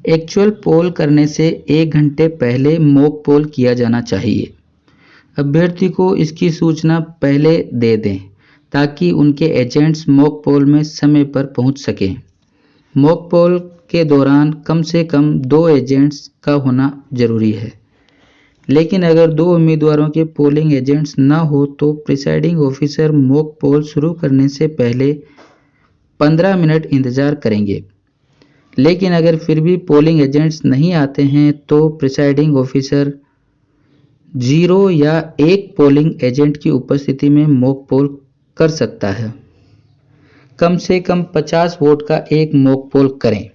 Actual पोल करने से 1 घंटे पहले मॉक पोल किया जाना चाहिए। अभ्यर्थी को इसकी सूचना पहले दे दें ताकि उनके एजेंट्स मॉक पोल में समय पर पहुंच सकें। मॉक पोल के दौरान कम से कम 2 एजेंट्स का होना जरूरी है, लेकिन अगर 2 उम्मीदवारों के पोलिंग एजेंट्स न हो तो प्रिसाइडिंग ऑफिसर मॉक पोल शुरू करने से पहले 15 मिनट इंतजार करेंगे। लेकिन अगर फिर भी पोलिंग एजेंट्स नहीं आते हैं तो प्रिसाइडिंग ऑफिसर 0 या 1 पोलिंग एजेंट की उपस्थिति में मॉक पोल कर सकता है। कम से कम 50 वोट का एक मॉक पोल करें।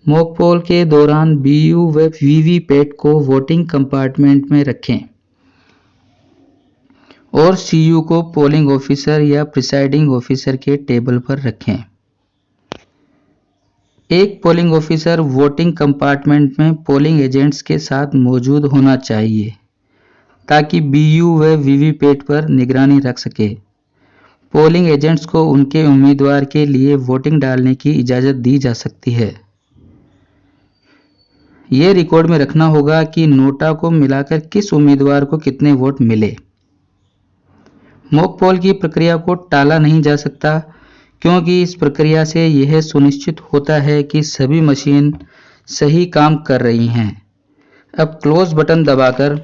मॉक पोल के दौरान बीयू व वीवीपैट को वोटिंग कंपार्टमेंट में रखें और सीयू को पोलिंग ऑफिसर या प्रिसाइडिंग ऑफिसर के टेबल पर रखें। एक पोलिंग ऑफिसर वोटिंग कंपार्टमेंट में पोलिंग एजेंट्स के साथ मौजूद होना चाहिए ताकि बीयू व वीवीपैट पर निगरानी रख सके। पोलिंग एजेंट्स को उनके उम्मीदवार के लिए वोटिंग डालने की इजाज़त दी जा सकती है। ये रिकॉर्ड में रखना होगा कि नोटा को मिलाकर किस उम्मीदवार को कितने वोट मिले। मॉक पोल की प्रक्रिया को टाला नहीं जा सकता क्योंकि इस प्रक्रिया से यह सुनिश्चित होता है कि सभी मशीन सही काम कर रही हैं। अब क्लोज बटन दबाकर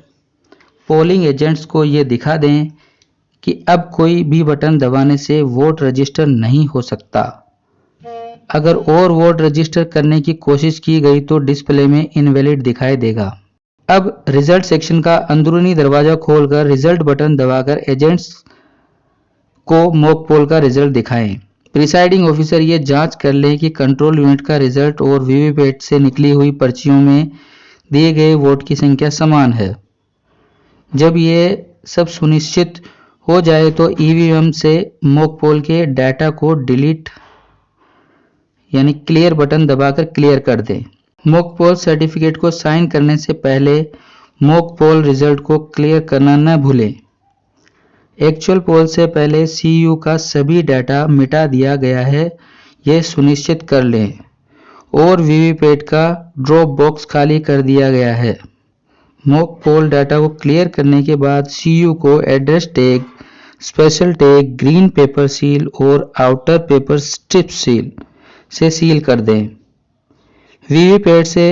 पोलिंग एजेंट्स को यह दिखा दें कि अब कोई भी बटन दबाने से वोट रजिस्टर नहीं हो सकता। अगर और वोट रजिस्टर करने की कोशिश की गई तो डिस्प्ले में इनवैलिड दिखाई देगा। अब रिजल्ट सेक्शन का अंदरूनी दरवाजा खोलकर रिजल्ट बटन दबाकर एजेंट्स को मॉक पोल का रिजल्ट दिखाएं। प्रिसाइडिंग ऑफिसर ये जांच कर ले कि कंट्रोल यूनिट का रिजल्ट और वीवीपैट से निकली हुई पर्चियों में दिए गए वोट की संख्या समान है। जब ये सब सुनिश्चित हो जाए तो ईवीएम से मॉक पोल के डाटा को डिलीट यानी क्लियर बटन दबाकर क्लियर कर दें। मॉक पोल सर्टिफिकेट को साइन करने से पहले मॉक पोल रिजल्ट को क्लियर करना न भूलें। एक्चुअल पोल से पहले सीयू का सभी डाटा मिटा दिया गया है, यह सुनिश्चित कर लें और वीवीपैट का ड्रॉप बॉक्स खाली कर दिया गया है। मॉक पोल डाटा को क्लियर करने के बाद सीयू को address tag, special tag, green pepper seal और आउटर पेपर स्ट्रिप सील से सील कर दें। वीवीपैट से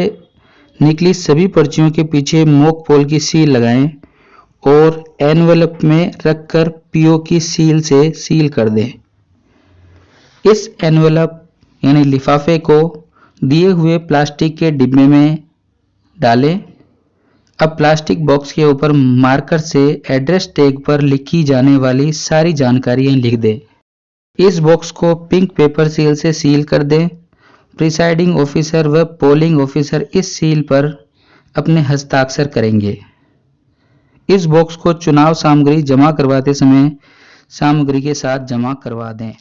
निकली सभी पर्चियों के पीछे मॉक पोल की सील लगाएं और एनवेलप में रखकर पीओ की सील से सील कर दें। इस एनवेलप यानी लिफाफे को दिए हुए प्लास्टिक के डिब्बे में डालें। अब प्लास्टिक बॉक्स के ऊपर मार्कर से एड्रेस टैग पर लिखी जाने वाली सारी जानकारियां लिख दें। इस बॉक्स को पिंक पेपर सील से सील कर दें। प्रिसाइडिंग ऑफिसर व पोलिंग ऑफिसर इस सील पर अपने हस्ताक्षर करेंगे। इस बॉक्स को चुनाव सामग्री जमा करवाते समय सामग्री के साथ जमा करवा दें।